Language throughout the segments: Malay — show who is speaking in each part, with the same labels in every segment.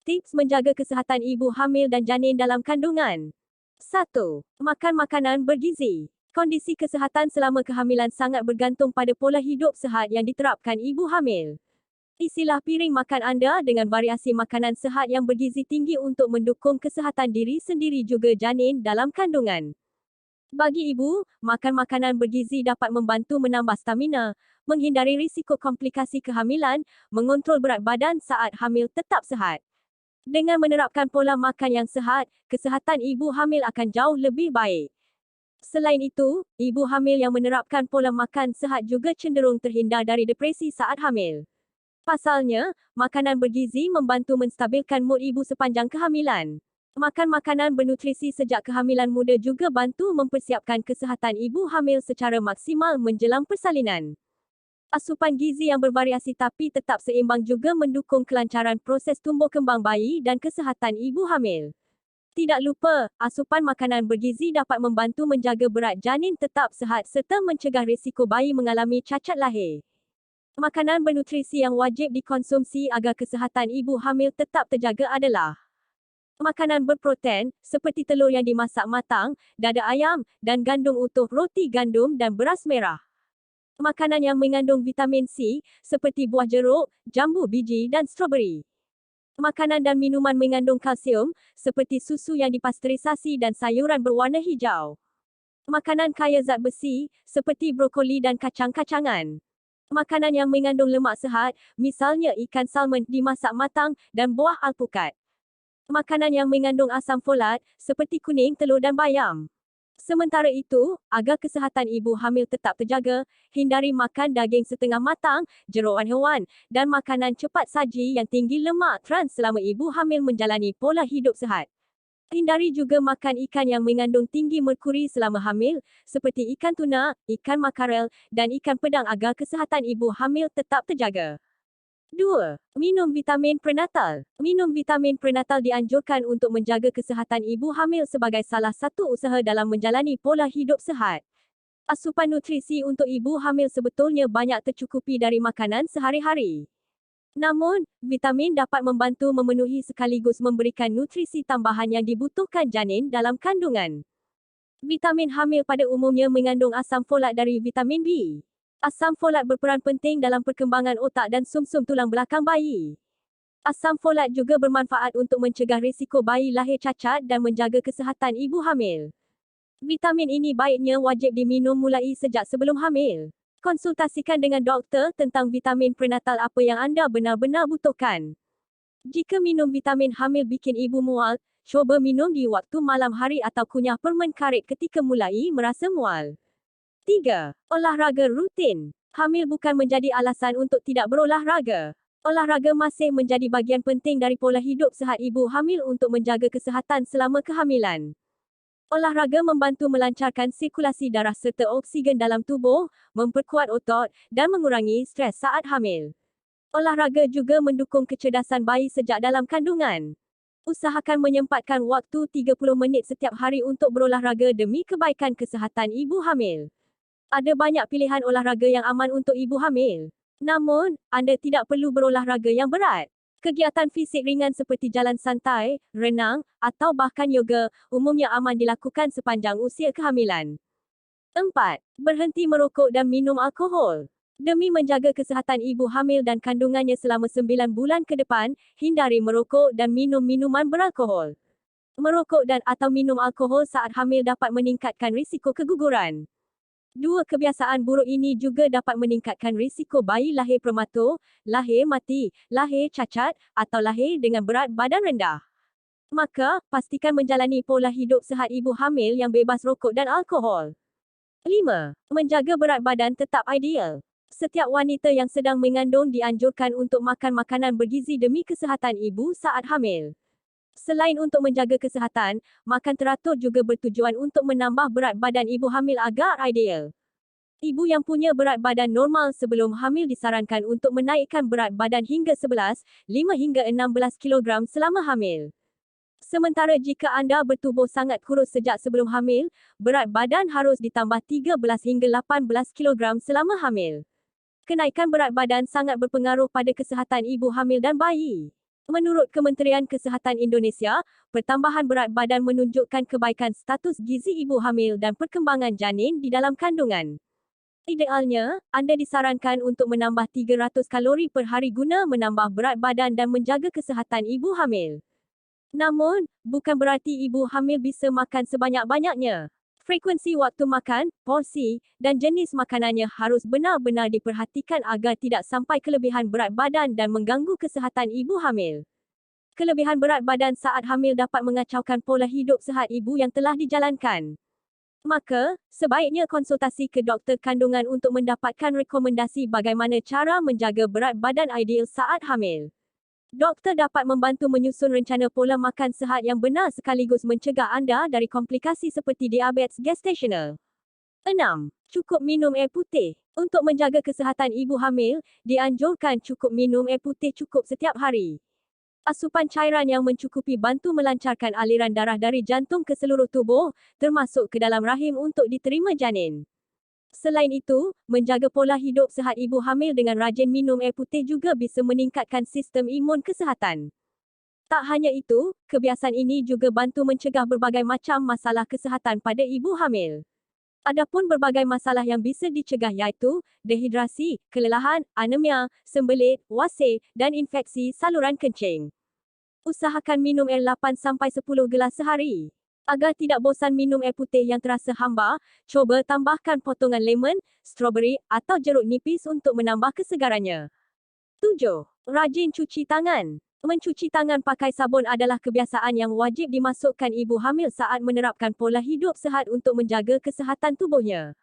Speaker 1: Tips menjaga kesihatan ibu hamil dan janin dalam kandungan. 1. Makan makanan bergizi. Kondisi kesihatan selama kehamilan sangat bergantung pada pola hidup sihat yang diterapkan ibu hamil. Isilah piring makan anda dengan variasi makanan sihat yang bergizi tinggi untuk mendukung kesihatan diri sendiri juga janin dalam kandungan. Bagi ibu, makan makanan bergizi dapat membantu menambah stamina, menghindari risiko komplikasi kehamilan, mengontrol berat badan saat hamil tetap sihat. Dengan menerapkan pola makan yang sihat, kesihatan ibu hamil akan jauh lebih baik. Selain itu, ibu hamil yang menerapkan pola makan sihat juga cenderung terhindar dari depresi saat hamil. Pasalnya, makanan bergizi membantu menstabilkan mood ibu sepanjang kehamilan. Makan makanan bernutrisi sejak kehamilan muda juga bantu mempersiapkan kesihatan ibu hamil secara maksimal menjelang persalinan. Asupan gizi yang bervariasi tapi tetap seimbang juga mendukung kelancaran proses tumbuh kembang bayi dan kesihatan ibu hamil. Tidak lupa, asupan makanan bergizi dapat membantu menjaga berat janin tetap sihat serta mencegah risiko bayi mengalami cacat lahir. Makanan bernutrisi yang wajib dikonsumsi agar kesihatan ibu hamil tetap terjaga adalah makanan berprotein, seperti telur yang dimasak matang, dada ayam, dan gandum utuh, roti gandum dan beras merah. Makanan yang mengandung vitamin C, seperti buah jeruk, jambu biji dan stroberi. Makanan dan minuman mengandung kalsium, seperti susu yang dipasteurisasi dan sayuran berwarna hijau. Makanan kaya zat besi, seperti brokoli dan kacang-kacangan. Makanan yang mengandung lemak sihat, misalnya ikan salmon dimasak matang dan buah alpukat. Makanan yang mengandung asam folat, seperti kuning, telur dan bayam. Sementara itu, agar kesihatan ibu hamil tetap terjaga, hindari makan daging setengah matang, jeroan hewan, dan makanan cepat saji yang tinggi lemak trans selama ibu hamil menjalani pola hidup sihat. Hindari juga makan ikan yang mengandung tinggi merkuri selama hamil, seperti ikan tuna, ikan makarel, dan ikan pedang agar kesihatan ibu hamil tetap terjaga. 2. Minum vitamin prenatal. Minum vitamin prenatal dianjurkan untuk menjaga kesihatan ibu hamil sebagai salah satu usaha dalam menjalani pola hidup sihat. Asupan nutrisi untuk ibu hamil sebetulnya banyak tercukupi dari makanan sehari-hari. Namun, vitamin dapat membantu memenuhi sekaligus memberikan nutrisi tambahan yang dibutuhkan janin dalam kandungan. Vitamin hamil pada umumnya mengandung asam folat dari vitamin B. Asam folat berperan penting dalam perkembangan otak dan sumsum tulang belakang bayi. Asam folat juga bermanfaat untuk mencegah risiko bayi lahir cacat dan menjaga kesihatan ibu hamil. Vitamin ini baiknya wajib diminum mulai sejak sebelum hamil. Konsultasikan dengan doktor tentang vitamin prenatal apa yang anda benar-benar butuhkan. Jika minum vitamin hamil bikin ibu mual, cuba minum di waktu malam hari atau kunyah permen karet ketika mulai merasa mual. 3. Olahraga rutin. Hamil bukan menjadi alasan untuk tidak berolahraga. Olahraga masih menjadi bahagian penting dari pola hidup sihat ibu hamil untuk menjaga kesihatan selama kehamilan. Olahraga membantu melancarkan sirkulasi darah serta oksigen dalam tubuh, memperkuat otot, dan mengurangi stres saat hamil. Olahraga juga mendukung kecerdasan bayi sejak dalam kandungan. Usahakan menyempatkan waktu 30 minit setiap hari untuk berolahraga demi kebaikan kesihatan ibu hamil. Ada banyak pilihan olahraga yang aman untuk ibu hamil. Namun, anda tidak perlu berolahraga yang berat. Kegiatan fisik ringan seperti jalan santai, renang, atau bahkan yoga, umumnya aman dilakukan sepanjang usia kehamilan. 4. Berhenti merokok dan minum alkohol. Demi menjaga kesihatan ibu hamil dan kandungannya selama 9 bulan ke depan, hindari merokok dan minum minuman beralkohol. Merokok dan atau minum alkohol saat hamil dapat meningkatkan risiko keguguran. Dua kebiasaan buruk ini juga dapat meningkatkan risiko bayi lahir prematur, lahir mati, lahir cacat, atau lahir dengan berat badan rendah. Maka, pastikan menjalani pola hidup sihat ibu hamil yang bebas rokok dan alkohol. 5. Menjaga berat badan tetap ideal. Setiap wanita yang sedang mengandung dianjurkan untuk makan makanan bergizi demi kesihatan ibu saat hamil. Selain untuk menjaga kesihatan, makan teratur juga bertujuan untuk menambah berat badan ibu hamil agar ideal. Ibu yang punya berat badan normal sebelum hamil disarankan untuk menaikkan berat badan hingga 11, 5 hingga 16 kg selama hamil. Sementara jika anda bertubuh sangat kurus sejak sebelum hamil, berat badan harus ditambah 13 hingga 18 kg selama hamil. Kenaikan berat badan sangat berpengaruh pada kesihatan ibu hamil dan bayi. Menurut Kementerian Kesihatan Indonesia, pertambahan berat badan menunjukkan kebaikan status gizi ibu hamil dan perkembangan janin di dalam kandungan. Idealnya, anda disarankan untuk menambah 300 kalori per hari guna menambah berat badan dan menjaga kesihatan ibu hamil. Namun, bukan berarti ibu hamil bisa makan sebanyak-banyaknya. Frekuensi waktu makan, porsi, dan jenis makanannya harus benar-benar diperhatikan agar tidak sampai kelebihan berat badan dan mengganggu kesihatan ibu hamil. Kelebihan berat badan saat hamil dapat mengacaukan pola hidup sihat ibu yang telah dijalankan. Maka, sebaiknya konsultasi ke doktor kandungan untuk mendapatkan rekomendasi bagaimana cara menjaga berat badan ideal saat hamil. Doktor dapat membantu menyusun rencana pola makan sihat yang benar sekaligus mencegah anda dari komplikasi seperti diabetes gestasional. 6. Cukup minum air putih. Untuk menjaga kesihatan ibu hamil, dianjurkan cukup minum air putih cukup setiap hari. Asupan cairan yang mencukupi bantu melancarkan aliran darah dari jantung ke seluruh tubuh, termasuk ke dalam rahim untuk diterima janin. Selain itu, menjaga pola hidup sihat ibu hamil dengan rajin minum air putih juga bisa meningkatkan sistem imun kesihatan. Tak hanya itu, kebiasaan ini juga bantu mencegah berbagai macam masalah kesihatan pada ibu hamil. Adapun berbagai masalah yang bisa dicegah iaitu dehidrasi, kelelahan, anemia, sembelit, wasir, dan infeksi saluran kencing. Usahakan minum air 8-10 gelas sehari. Agar tidak bosan minum air putih yang terasa hamba, cuba tambahkan potongan lemon, strawberry, atau jeruk nipis untuk menambah kesegarannya. 7. Rajin cuci tangan. Mencuci tangan pakai sabun adalah kebiasaan yang wajib dimasukkan ibu hamil saat menerapkan pola hidup sihat untuk menjaga kesihatan tubuhnya.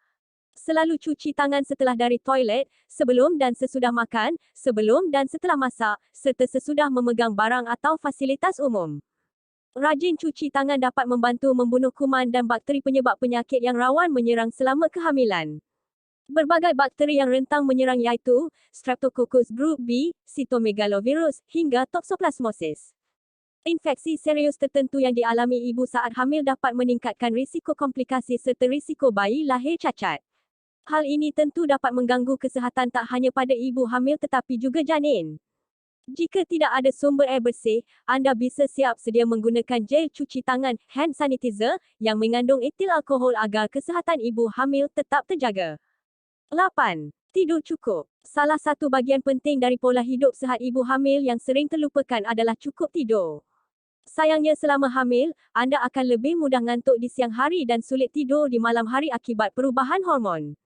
Speaker 1: Selalu cuci tangan setelah dari toilet, sebelum dan sesudah makan, sebelum dan setelah masak, serta sesudah memegang barang atau fasilitas umum. Rajin cuci tangan dapat membantu membunuh kuman dan bakteri penyebab penyakit yang rawan menyerang selama kehamilan. Berbagai bakteri yang rentang menyerang iaitu Streptococcus group B, Cytomegalovirus, hingga Toxoplasmosis. Infeksi serius tertentu yang dialami ibu saat hamil dapat meningkatkan risiko komplikasi serta risiko bayi lahir cacat. Hal ini tentu dapat mengganggu kesihatan tak hanya pada ibu hamil tetapi juga janin. Jika tidak ada sumber air bersih, anda bisa siap sedia menggunakan gel cuci tangan hand sanitizer yang mengandung etil alkohol agar kesihatan ibu hamil tetap terjaga. 8. Tidur cukup. Salah satu bahagian penting dari pola hidup sihat ibu hamil yang sering terlupakan adalah cukup tidur. Sayangnya selama hamil, anda akan lebih mudah ngantuk di siang hari dan sulit tidur di malam hari akibat perubahan hormon.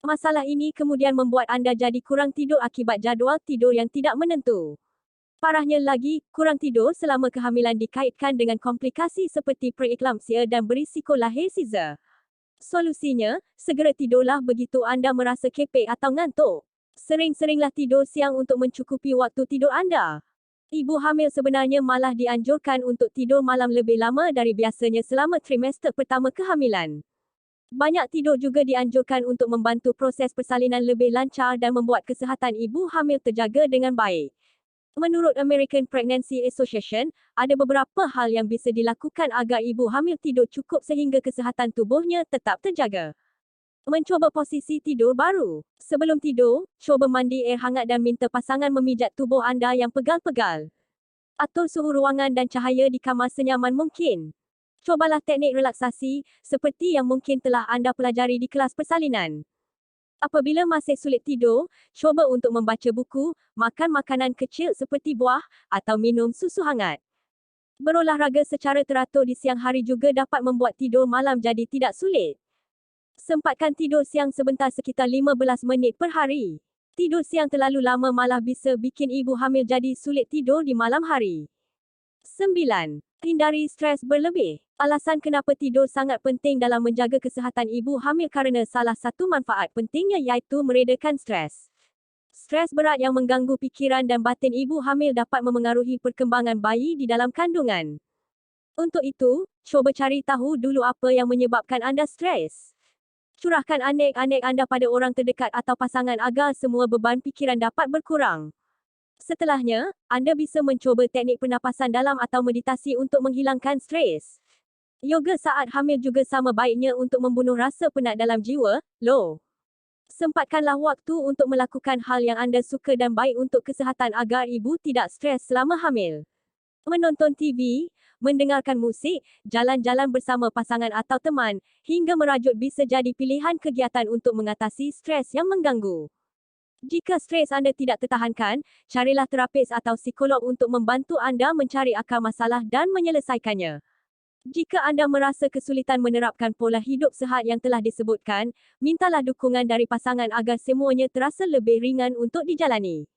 Speaker 1: Masalah ini kemudian membuat anda jadi kurang tidur akibat jadual tidur yang tidak menentu. Parahnya lagi, kurang tidur selama kehamilan dikaitkan dengan komplikasi seperti preeklampsia dan berisiko lahir caesar. Solusinya, segera tidurlah begitu anda merasa kepek atau ngantuk. Sering-seringlah tidur siang untuk mencukupi waktu tidur anda. Ibu hamil sebenarnya malah dianjurkan untuk tidur malam lebih lama dari biasanya selama trimester pertama kehamilan. Banyak tidur juga dianjurkan untuk membantu proses persalinan lebih lancar dan membuat kesihatan ibu hamil terjaga dengan baik. Menurut American Pregnancy Association, ada beberapa hal yang bisa dilakukan agar ibu hamil tidur cukup sehingga kesihatan tubuhnya tetap terjaga. Mencuba posisi tidur baru. Sebelum tidur, cuba mandi air hangat dan minta pasangan memijat tubuh anda yang pegal-pegal. Atur suhu ruangan dan cahaya di kamar senyaman mungkin. Cobalah teknik relaksasi, seperti yang mungkin telah anda pelajari di kelas persalinan. Apabila masih sulit tidur, cuba untuk membaca buku, makan makanan kecil seperti buah, atau minum susu hangat. Berolahraga secara teratur di siang hari juga dapat membuat tidur malam jadi tidak sulit. Sempatkan tidur siang sebentar sekitar 15 minit per hari. Tidur siang terlalu lama malah bisa bikin ibu hamil jadi sulit tidur di malam hari. 9. Hindari stres berlebih. Alasan kenapa tidur sangat penting dalam menjaga kesihatan ibu hamil kerana salah satu manfaat pentingnya iaitu meredakan stres. Stres berat yang mengganggu fikiran dan batin ibu hamil dapat memengaruhi perkembangan bayi di dalam kandungan. Untuk itu, cuba cari tahu dulu apa yang menyebabkan anda stres. Curahkan anek-anek anda pada orang terdekat atau pasangan agar semua beban fikiran dapat berkurang. Setelahnya, anda bisa mencuba teknik pernafasan dalam atau meditasi untuk menghilangkan stres. Yoga saat hamil juga sama baiknya untuk membunuh rasa penat dalam jiwa, loh. Sempatkanlah waktu untuk melakukan hal yang anda suka dan baik untuk kesihatan agar ibu tidak stres selama hamil. Menonton TV, mendengarkan musik, jalan-jalan bersama pasangan atau teman, hingga merajut bisa jadi pilihan kegiatan untuk mengatasi stres yang mengganggu. Jika stres anda tidak tertahankan, carilah terapis atau psikolog untuk membantu anda mencari akar masalah dan menyelesaikannya. Jika anda merasa kesulitan menerapkan pola hidup sihat yang telah disebutkan, mintalah dukungan dari pasangan agar semuanya terasa lebih ringan untuk dijalani.